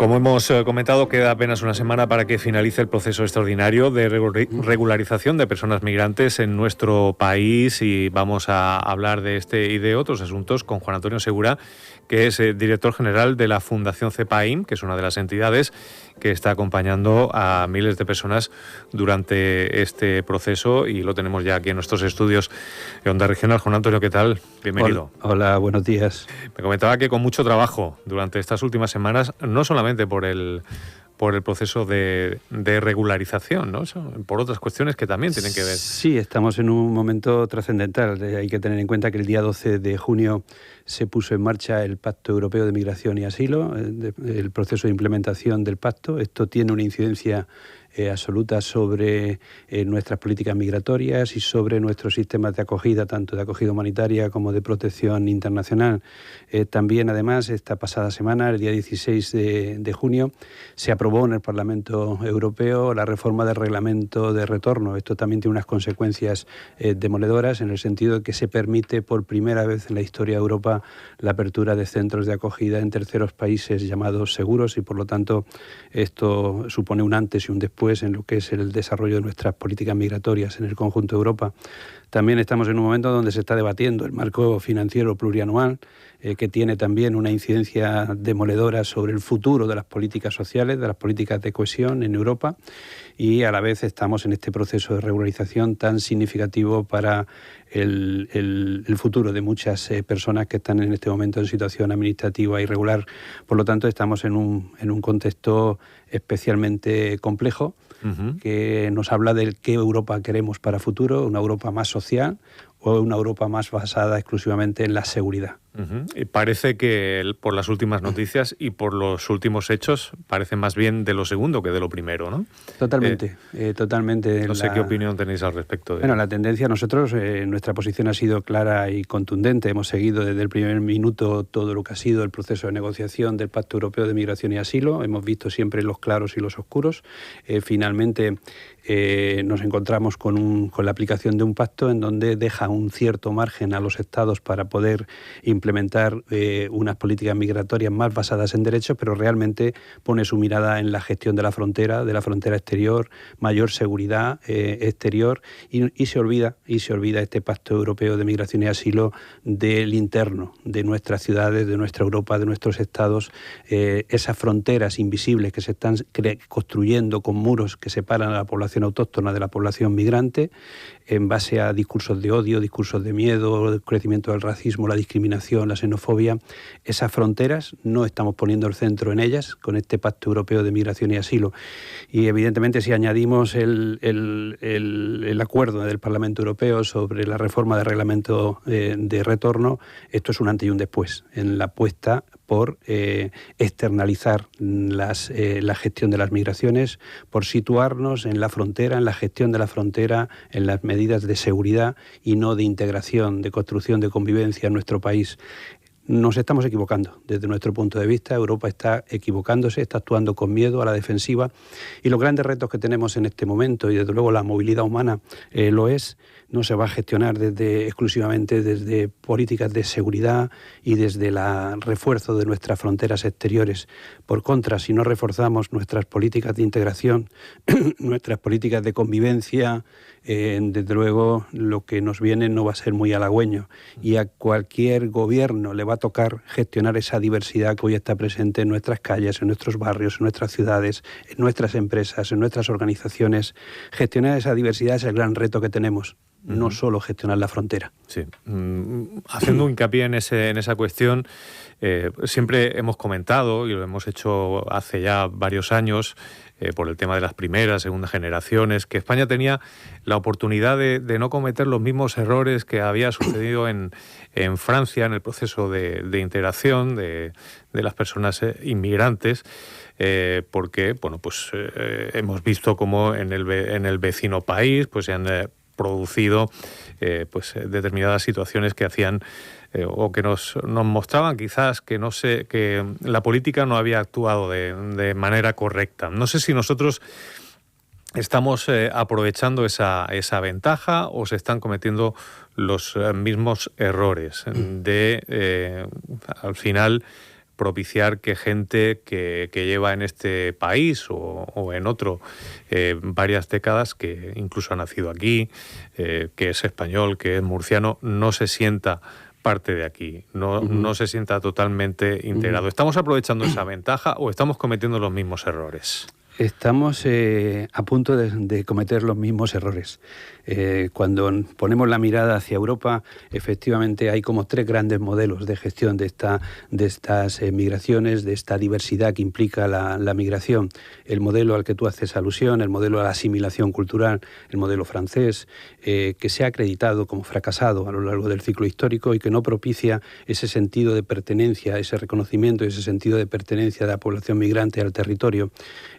Como hemos comentado, queda apenas una semana para que finalice el proceso extraordinario de regularización de personas migrantes en nuestro país, y vamos a hablar de este y de otros asuntos con Juan Antonio Segura, que es director general de la Fundación CEPAIM, que es una de las entidades que está acompañando a miles de personas durante este proceso, y lo tenemos ya aquí en nuestros estudios de Onda Regional. Juan Antonio, ¿qué tal? Bienvenido. Hola, buenos días. Me comentaba que con mucho trabajo durante estas últimas semanas, no solamente por el proceso de regularización, ¿no? Por otras cuestiones que también tienen que ver. Sí, estamos en un momento trascendental. Hay que tener en cuenta que el día 12 de junio se puso en marcha el Pacto Europeo de Migración y Asilo, el proceso de implementación del pacto. Esto tiene una incidencia absoluta sobre nuestras políticas migratorias y sobre nuestros sistemas de acogida, tanto de acogida humanitaria como de protección internacional. También, además, esta pasada semana, el día 16 de junio, se aprobó en el Parlamento Europeo la reforma del reglamento de retorno. Esto también tiene unas consecuencias demoledoras, en el sentido de que se permite por primera vez en la historia de Europa la apertura de centros de acogida en terceros países llamados seguros, y por lo tanto esto supone un antes y un después en lo que es el desarrollo de nuestras políticas migratorias en el conjunto de Europa. También estamos en un momento donde se está debatiendo el marco financiero plurianual, que tiene también una incidencia demoledora sobre el futuro de las políticas sociales, de las políticas de cohesión en Europa, y a la vez estamos en este proceso de regularización tan significativo para el futuro de muchas personas que están en este momento en situación administrativa irregular. Por lo tanto, estamos en un contexto especialmente complejo, que nos habla de qué Europa queremos para futuro, una Europa más social o una Europa más basada exclusivamente en la seguridad. Y parece que por las últimas noticias y por los últimos hechos parece más bien de lo segundo que de lo primero, ¿no? Totalmente, totalmente. No sé qué opinión tenéis al respecto. Bueno, la tendencia, nosotros, nuestra posición ha sido clara y contundente. Hemos seguido desde el primer minuto todo lo que ha sido el proceso de negociación del Pacto Europeo de Migración y Asilo. Hemos visto siempre los claros y los oscuros. Finalmente nos encontramos con la aplicación de un pacto en donde deja un cierto margen a los Estados para poder implementar unas políticas migratorias más basadas en derechos, pero realmente pone su mirada en la gestión de la frontera exterior, mayor seguridad exterior, y se olvida este Pacto Europeo de Migración y Asilo del interno, de nuestras ciudades, de nuestra Europa, de nuestros estados, esas fronteras invisibles que se están construyendo con muros que separan a la población autóctona de la población migrante, en base a discursos de odio, discursos de miedo, el crecimiento del racismo, la discriminación, la xenofobia. Esas fronteras no estamos poniendo el centro en ellas con este Pacto Europeo de Migración y Asilo. Y evidentemente, si añadimos el acuerdo del Parlamento Europeo sobre la reforma del reglamento de retorno, esto es un antes y un después en la apuesta por externalizar la gestión de las migraciones, por situarnos en la frontera, en la gestión de la frontera, en las medidas de seguridad y no de integración, de construcción de convivencia en nuestro país. Nos estamos equivocando desde nuestro punto de vista. Europa está equivocándose, está actuando con miedo a la defensiva, y los grandes retos que tenemos en este momento, y desde luego la movilidad humana no se va a gestionar exclusivamente desde políticas de seguridad y desde el refuerzo de nuestras fronteras exteriores. Por contra, si no reforzamos nuestras políticas de integración, nuestras políticas de convivencia, desde luego lo que nos viene no va a ser muy halagüeño, y a cualquier gobierno le va a tocar gestionar esa diversidad que hoy está presente en nuestras calles, en nuestros barrios, en nuestras ciudades, en nuestras empresas, en nuestras organizaciones. Gestionar esa diversidad es el gran reto que tenemos. No solo gestionar la frontera. Sí. Haciendo hincapié en esa cuestión, siempre hemos comentado, y lo hemos hecho hace ya varios años, por el tema de las primeras, segundas generaciones, que España tenía la oportunidad de no cometer los mismos errores que había sucedido en Francia en el proceso de integración de las personas inmigrantes, porque hemos visto cómo en el vecino país se han producido determinadas situaciones que hacían o que nos mostraban quizás que la política no había actuado de manera correcta. No sé si nosotros estamos aprovechando esa ventaja o se están cometiendo los mismos errores de al final propiciar que gente que lleva en este país o en otro varias décadas, que incluso ha nacido aquí, que es español, que es murciano, no se sienta parte de aquí, no se sienta totalmente integrado. ¿Estamos aprovechando esa ventaja o estamos cometiendo los mismos errores? Estamos a punto de cometer los mismos errores. Cuando ponemos la mirada hacia Europa, efectivamente hay como 3 grandes modelos de gestión de estas migraciones, de esta diversidad que implica la migración. El modelo al que tú haces alusión, el modelo de la asimilación cultural, el modelo francés, que se ha acreditado como fracasado a lo largo del ciclo histórico y que no propicia ese sentido de pertenencia, ese reconocimiento y ese sentido de pertenencia de la población migrante al territorio.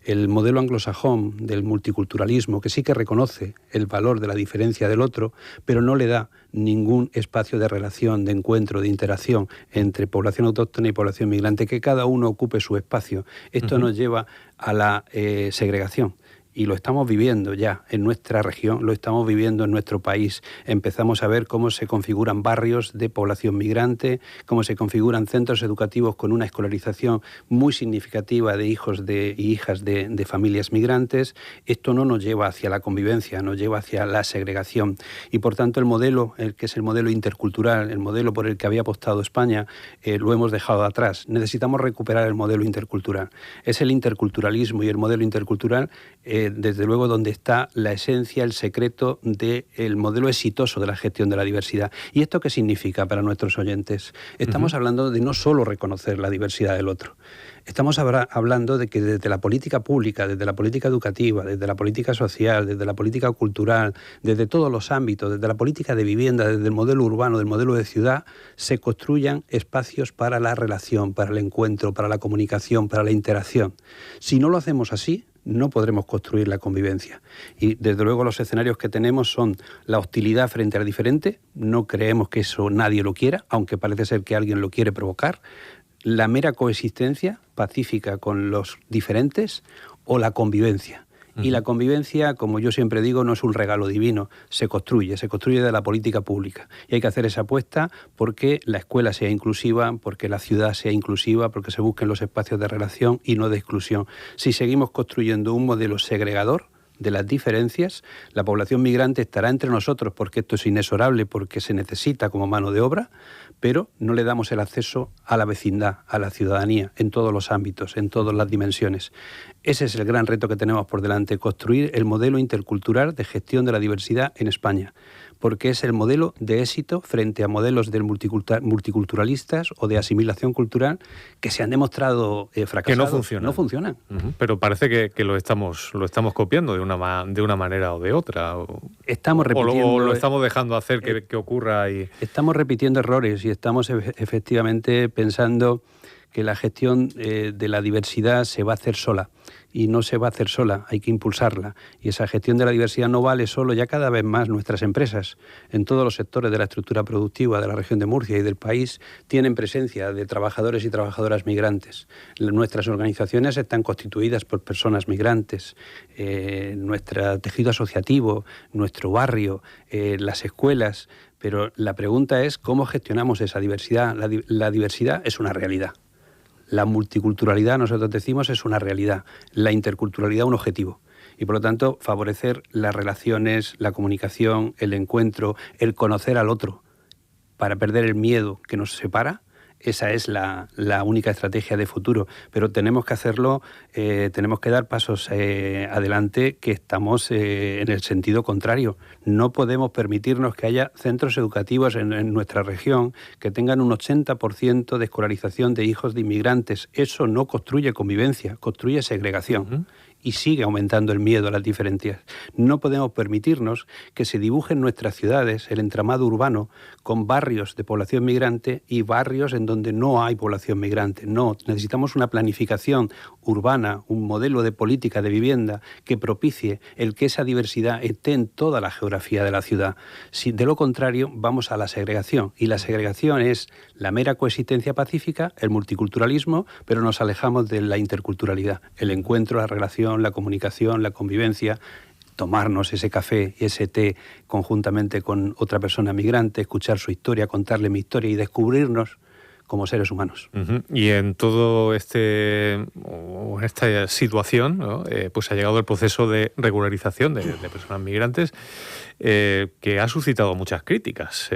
El modelo anglosajón del multiculturalismo, que sí que reconoce el valor de la diferencia del otro, pero no le da ningún espacio de relación, de encuentro, de interacción entre población autóctona y población migrante, que cada uno ocupe su espacio. Esto nos lleva a la segregación. Y lo estamos viviendo ya en nuestra región, lo estamos viviendo en nuestro país. Empezamos a ver cómo se configuran barrios de población migrante, cómo se configuran centros educativos con una escolarización muy significativa de hijos y hijas de familias migrantes. Esto no nos lleva hacia la convivencia, nos lleva hacia la segregación. Y por tanto el modelo, que es el modelo intercultural, el modelo por el que había apostado España, lo hemos dejado atrás. Necesitamos recuperar el modelo intercultural. Es el interculturalismo y el modelo intercultural desde luego donde está la esencia, el secreto del modelo exitoso de la gestión de la diversidad. ¿Y esto qué significa para nuestros oyentes? Estamos hablando de no solo reconocer la diversidad del otro, estamos hablando de que desde la política pública, desde la política educativa, desde la política social, desde la política cultural, desde todos los ámbitos, desde la política de vivienda, desde el modelo urbano, del modelo de ciudad, se construyan espacios para la relación, para el encuentro, para la comunicación, para la interacción. Si no lo hacemos así, no podremos construir la convivencia. Y desde luego los escenarios que tenemos son la hostilidad frente al diferente, no creemos que eso nadie lo quiera, aunque parece ser que alguien lo quiere provocar, la mera coexistencia pacífica con los diferentes o la convivencia. Y la convivencia, como yo siempre digo, no es un regalo divino, se construye de la política pública. Y hay que hacer esa apuesta porque la escuela sea inclusiva, porque la ciudad sea inclusiva, porque se busquen los espacios de relación y no de exclusión. Si seguimos construyendo un modelo segregador de las diferencias, la población migrante estará entre nosotros porque esto es inexorable, porque se necesita como mano de obra, pero no le damos el acceso a la vecindad, a la ciudadanía, en todos los ámbitos, en todas las dimensiones. Ese es el gran reto que tenemos por delante, construir el modelo intercultural de gestión de la diversidad en España, porque es el modelo de éxito frente a modelos del multiculturalistas o de asimilación cultural que se han demostrado fracasados. Que no funcionan. Pero parece que lo estamos copiando de una manera o de otra. Estamos repitiendo, o lo estamos dejando hacer que ocurra. Estamos repitiendo errores y estamos efectivamente pensando que la gestión de la diversidad se va a hacer sola. Y no se va a hacer sola, hay que impulsarla. Y esa gestión de la diversidad no vale solo, ya cada vez más nuestras empresas, en todos los sectores de la estructura productiva de la región de Murcia y del país, tienen presencia de trabajadores y trabajadoras migrantes. Nuestras organizaciones están constituidas por personas migrantes, nuestro tejido asociativo, nuestro barrio, las escuelas. Pero la pregunta es cómo gestionamos esa diversidad. La diversidad es una realidad. La multiculturalidad, nosotros decimos, es una realidad. La interculturalidad, un objetivo. Y por lo tanto, favorecer las relaciones, la comunicación, el encuentro, el conocer al otro, para perder el miedo que nos separa. Esa es la única estrategia de futuro, pero tenemos que hacerlo, tenemos que dar pasos adelante que estamos en el sentido contrario. No podemos permitirnos que haya centros educativos en nuestra región que tengan un 80% de escolarización de hijos de inmigrantes. Eso no construye convivencia, construye segregación. Y sigue aumentando el miedo a las diferencias. No podemos permitirnos que se dibuje en nuestras ciudades el entramado urbano con barrios de población migrante y barrios en donde no hay población migrante. No, necesitamos una planificación urbana, un modelo de política de vivienda que propicie el que esa diversidad esté en toda la geografía de la ciudad. Si de lo contrario, vamos a la segregación. Y la segregación es la mera coexistencia pacífica, el multiculturalismo, pero nos alejamos de la interculturalidad, el encuentro, la relación, la comunicación, la convivencia, tomarnos ese café y ese té conjuntamente con otra persona migrante, escuchar su historia, contarle mi historia y descubrirnos como seres humanos. Y en todo esta situación, ¿no? Pues ha llegado el proceso de regularización de personas migrantes, que ha suscitado muchas críticas.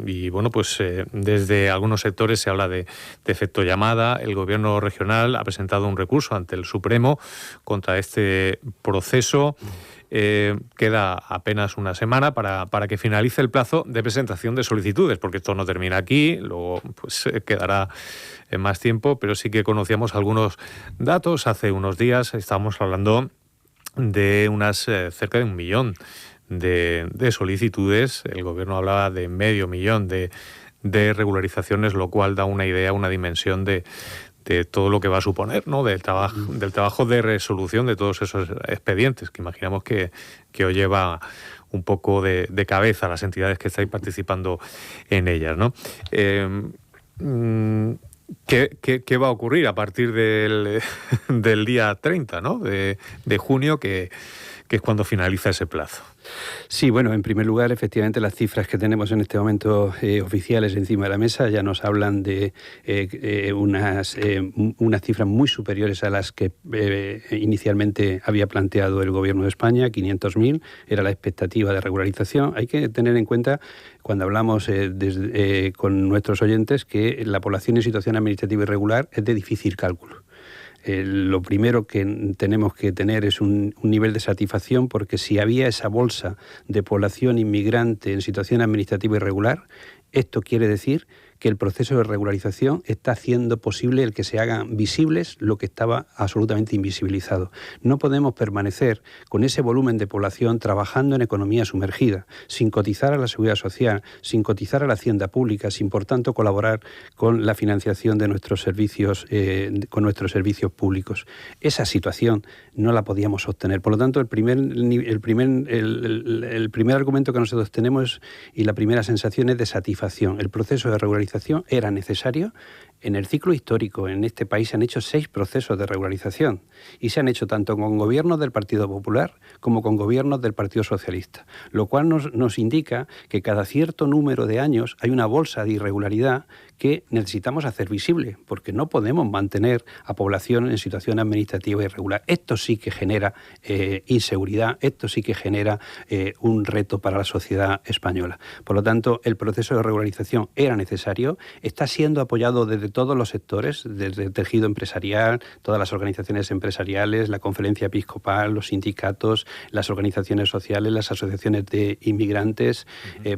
Y bueno, pues desde algunos sectores se habla de efecto llamada. El gobierno regional ha presentado un recurso ante el Supremo contra este proceso. Queda apenas una semana para que finalice el plazo de presentación de solicitudes, porque esto no termina aquí, luego pues quedará más tiempo, pero sí que conocíamos algunos datos. Hace unos días estábamos hablando de cerca de 1 millón de solicitudes. El gobierno hablaba de 500.000 de regularizaciones, lo cual da una idea, una dimensión de todo lo que va a suponer, ¿no? Del trabajo de resolución de todos esos expedientes, que imaginamos que os lleva un poco de cabeza a las entidades que estáis participando en ellas, ¿no? ¿Qué va a ocurrir a partir del día 30, ¿no? de junio, que es cuando finaliza ese plazo? Sí, bueno, en primer lugar, efectivamente, las cifras que tenemos en este momento oficiales encima de la mesa ya nos hablan de unas cifras muy superiores a las que inicialmente había planteado el Gobierno de España. 500.000 era la expectativa de regularización. Hay que tener en cuenta, cuando hablamos con nuestros oyentes, que la población en situación administrativa irregular es de difícil cálculo. Lo primero que tenemos que tener es un nivel de satisfacción, porque si había esa bolsa de población inmigrante en situación administrativa irregular, esto quiere decir que el proceso de regularización está haciendo posible el que se hagan visibles lo que estaba absolutamente invisibilizado. No podemos permanecer con ese volumen de población trabajando en economía sumergida, sin cotizar a la Seguridad Social, sin cotizar a la Hacienda Pública, sin por tanto colaborar con la financiación de nuestros servicios, públicos. Esa situación no la podíamos sostener. Por lo tanto, el primer argumento que nosotros tenemos y la primera sensación es de satisfacción. El proceso de regularización era necesario. En el ciclo histórico, en este país se han hecho 6 procesos de regularización y se han hecho tanto con gobiernos del Partido Popular como con gobiernos del Partido Socialista, lo cual nos indica que cada cierto número de años hay una bolsa de irregularidad que necesitamos hacer visible, porque no podemos mantener a población en situación administrativa irregular. Esto sí que genera inseguridad, esto sí que genera un reto para la sociedad española. Por lo tanto, el proceso de regularización era necesario, está siendo apoyado desde todos los sectores, desde el tejido empresarial, todas las organizaciones empresariales, la Conferencia Episcopal, los sindicatos, las organizaciones sociales, las asociaciones de inmigrantes.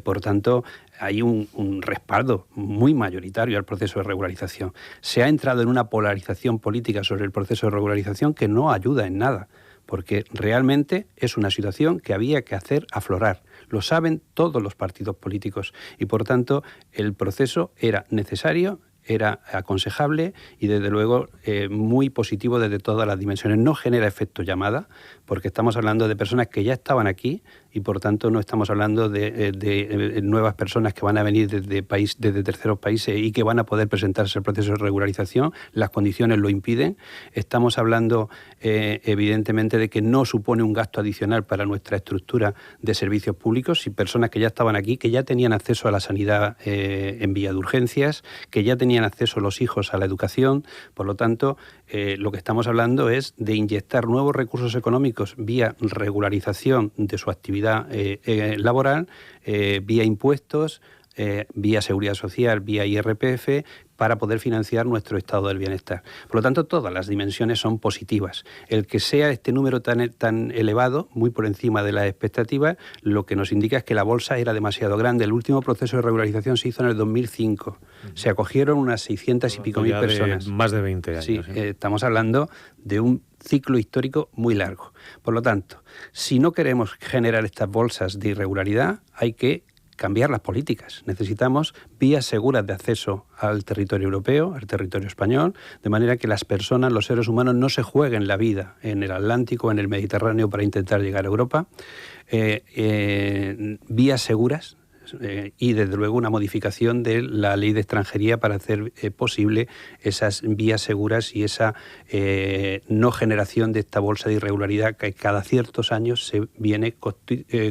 Por tanto, hay un respaldo muy mayoritario al proceso de regularización. Se ha entrado en una polarización política sobre el proceso de regularización que no ayuda en nada, porque realmente es una situación que había que hacer aflorar. Lo saben todos los partidos políticos y, por tanto, el proceso era necesario, era aconsejable y, desde luego, muy positivo desde todas las dimensiones. No genera efecto llamada, porque estamos hablando de personas que ya estaban aquí y, por tanto, no estamos hablando de nuevas personas que van a venir desde terceros países y que van a poder presentarse al proceso de regularización. Las condiciones lo impiden. Estamos hablando, evidentemente, de que no supone un gasto adicional para nuestra estructura de servicios públicos, y personas que ya estaban aquí, que ya tenían acceso a la sanidad en vía de urgencias, que ya tenían acceso los hijos a la educación. Por lo tanto, lo que estamos hablando es de inyectar nuevos recursos económicos vía regularización de su actividad laboral, vía impuestos, vía seguridad social, vía IRPF, para poder financiar nuestro estado del bienestar. Por lo tanto, todas las dimensiones son positivas. El que sea este número tan elevado, muy por encima de las expectativas, lo que nos indica es que la bolsa era demasiado grande. El último proceso de regularización se hizo en el 2005. Se acogieron unas 600 y pico mil personas. Más de 20 años. Sí, estamos hablando de un ciclo histórico muy largo. Por lo tanto, si no queremos generar estas bolsas de irregularidad, hay que cambiar las políticas. Necesitamos vías seguras de acceso al territorio europeo, al territorio español, de manera que las personas, los seres humanos, no se jueguen la vida en el Atlántico, en el Mediterráneo, para intentar llegar a Europa. Vías seguras, y desde luego una modificación de la ley de extranjería para hacer posible esas vías seguras y esa no generación de esta bolsa de irregularidad que cada ciertos años se viene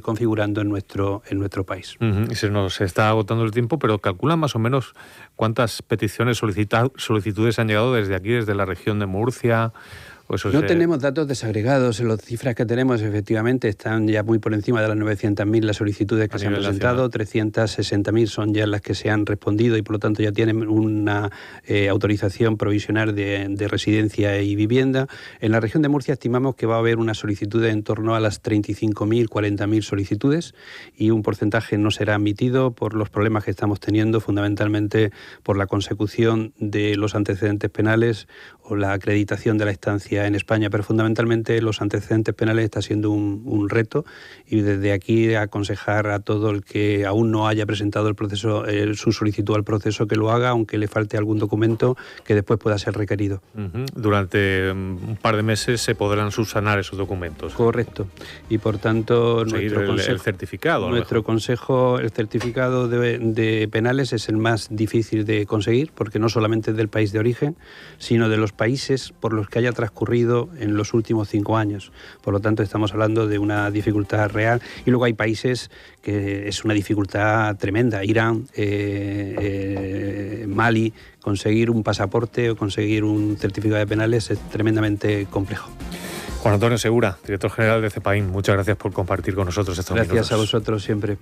configurando en nuestro país. Y se nos está agotando el tiempo, pero calculan más o menos cuántas peticiones, solicitudes han llegado desde aquí, desde la región de Murcia. No tenemos datos desagregados. Las cifras que tenemos efectivamente están ya muy por encima de las 900.000 las solicitudes que se han presentado. 360.000 son ya las que se han respondido y por lo tanto ya tienen una autorización provisional de residencia y vivienda. En la región de Murcia estimamos que va a haber una solicitud en torno a las 35.000, 40.000 solicitudes y un porcentaje no será admitido por los problemas que estamos teniendo, fundamentalmente por la consecución de los antecedentes penales o la acreditación de la estancia en España, pero fundamentalmente los antecedentes penales está siendo un reto y desde aquí aconsejar a todo el que aún no haya presentado el proceso, su solicitud al proceso, que lo haga, aunque le falte algún documento que después pueda ser requerido. Durante un par de meses se podrán subsanar esos documentos. Correcto. Y por tanto nuestro consejo, el certificado. Nuestro consejo, el certificado de penales es el más difícil de conseguir porque no solamente es del país de origen, sino de los países por los que haya transcurrido en los últimos 5 años. Por lo tanto, estamos hablando de una dificultad real. Y luego hay países que es una dificultad tremenda. Irán, Mali, conseguir un pasaporte o conseguir un certificado de penales es tremendamente complejo. Juan Antonio Segura, director general de CEPAIN, muchas gracias por compartir con nosotros estos minutos. Gracias a vosotros siempre.